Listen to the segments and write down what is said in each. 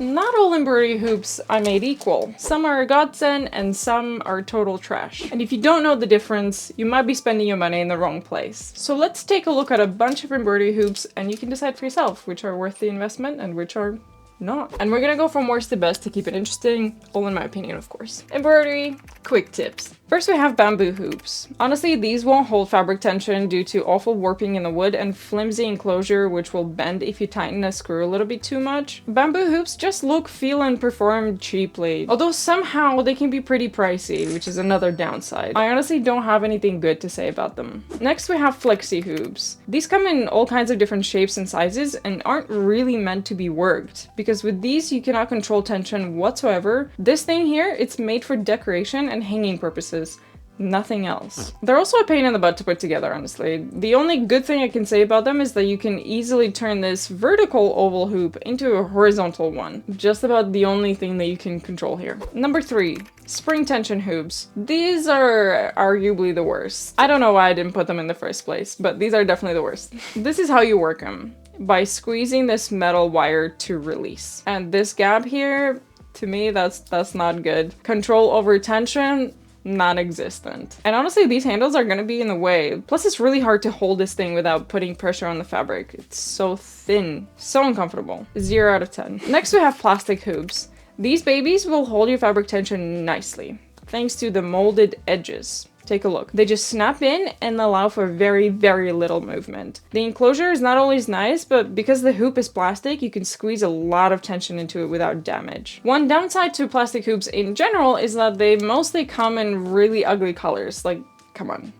not all embroidery hoops I made equal. Some are a godsend and some are total trash. And if you don't know the difference, you might be spending your money in the wrong place. So let's take a look at a bunch of embroidery hoops and you can decide for yourself which are worth the investment and which are not. And we're gonna go from worst to best to keep it interesting, all in my opinion, of course. Embroidery, quick tips. First we have bamboo hoops. Honestly, these won't hold fabric tension due to awful warping in the wood and flimsy enclosure which will bend if you tighten a screw a little bit too much. Bamboo hoops just look, feel, and perform cheaply. Although somehow they can be pretty pricey, which is another downside. I honestly don't have anything good to say about them. Next we have flexi hoops. These come in all kinds of different shapes and sizes and aren't really meant to be worked, because with these you cannot control tension whatsoever. This thing here, it's made for decoration and hanging purposes. Nothing else. They're also a pain in the butt to put together, honestly. The only good thing I can say about them is that you can easily turn this vertical oval hoop into a horizontal one. Just about the only thing that you can control here. Number 3. Spring tension hoops. These are arguably the worst. I don't know why I didn't put them in the first place, but these are definitely the worst. This is how you work them. By squeezing this metal wire to release. And this gap here, to me, that's not good. Control over tension, non-existent. And honestly, these handles are gonna be in the way. Plus, it's really hard to hold this thing without putting pressure on the fabric. It's so thin, so uncomfortable. 0 out of 10. Next, we have plastic hoops. These babies will hold your fabric tension nicely, thanks to the molded edges. Take a look. They just snap in and allow for very, very little movement. The enclosure is not always nice, but because the hoop is plastic, you can squeeze a lot of tension into it without damage. One downside to plastic hoops in general is that they mostly come in really ugly colors. Like, come on.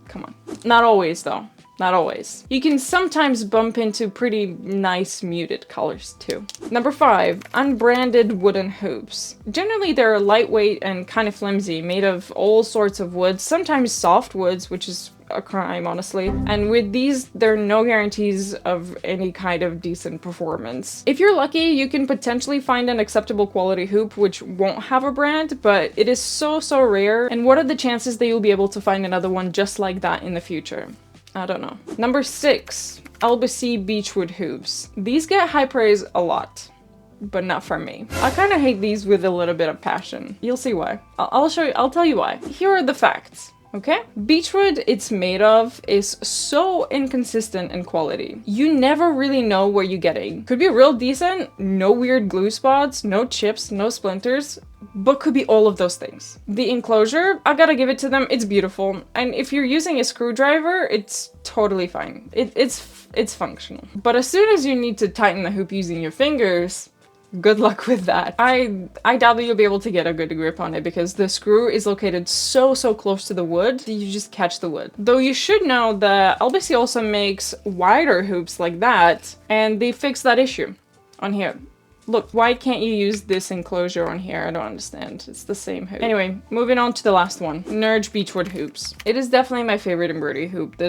Not always though. Not always. You can sometimes bump into pretty nice muted colors too. Number 5, unbranded wooden hoops. Generally they're lightweight and kind of flimsy, made of all sorts of woods, sometimes soft woods, which is a crime, honestly. And with these, there are no guarantees of any kind of decent performance. If you're lucky, you can potentially find an acceptable quality hoop which won't have a brand, but it is so rare. And what are the chances that you'll be able to find another one just like that in the future? I don't know. Number 6, Elbesee Beechwood hoops. These get high praise a lot, but not from me. I kind of hate these with a little bit of passion. You'll see why. I'll tell you why. Here are the facts. Okay? Beechwood it's made of is so inconsistent in quality. You never really know what you're getting. Could be real decent, no weird glue spots, no chips, no splinters, but could be all of those things. The enclosure, I gotta give it to them, it's beautiful. And if you're using a screwdriver, it's totally fine. It's functional. But as soon as you need to tighten the hoop using your fingers, good luck with that. I doubt that you'll be able to get a good grip on it because the screw is located so close to the wood that you just catch the wood. Though you should know that Elbesee also makes wider hoops like that, and they fixed that issue on here. Look, why can't you use this enclosure on here? I don't understand. It's the same hoop. Anyway, moving on to the last one. Nurge Beechwood hoops. It is definitely my favorite embroidery hoop.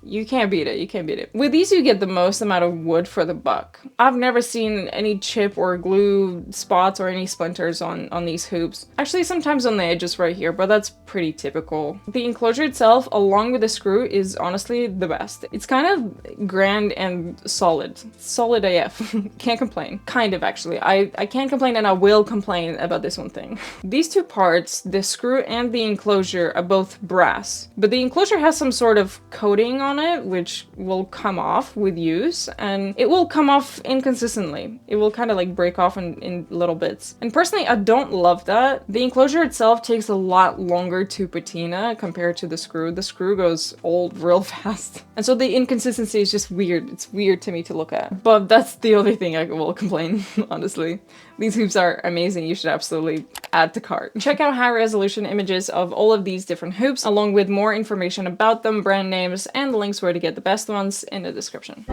You can't beat it. You can't beat it. With these, you get the most amount of wood for the buck. I've never seen any chip or glue spots or any splinters on these hoops. Actually, sometimes on the edges right here, but that's pretty typical. The enclosure itself, along with the screw, is honestly the best. It's kind of grand and solid. Solid AF. Can't complain. Kind of, actually. I can't complain and I will complain about this one thing. These two parts, the screw and the enclosure, are both brass, but the enclosure has some sort of coating on it, which will come off with use, and it will come off inconsistently. It will kind of like break off in little bits. And personally, I don't love that. The enclosure itself takes a lot longer to patina compared to the screw. The screw goes old real fast. And so the inconsistency is just weird. It's weird to me to look at. But that's the only thing I will complain, honestly. These hoops are amazing. You should absolutely add to cart. Check out high resolution images of all of these different hoops, along with more information about them, brand names, and the links where to get the best ones in the description.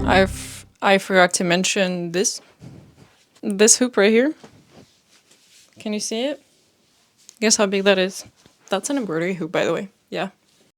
I forgot to mention this hoop right here. Can you see it? Guess how big that is? That's an embroidery hoop, by the way. Yeah.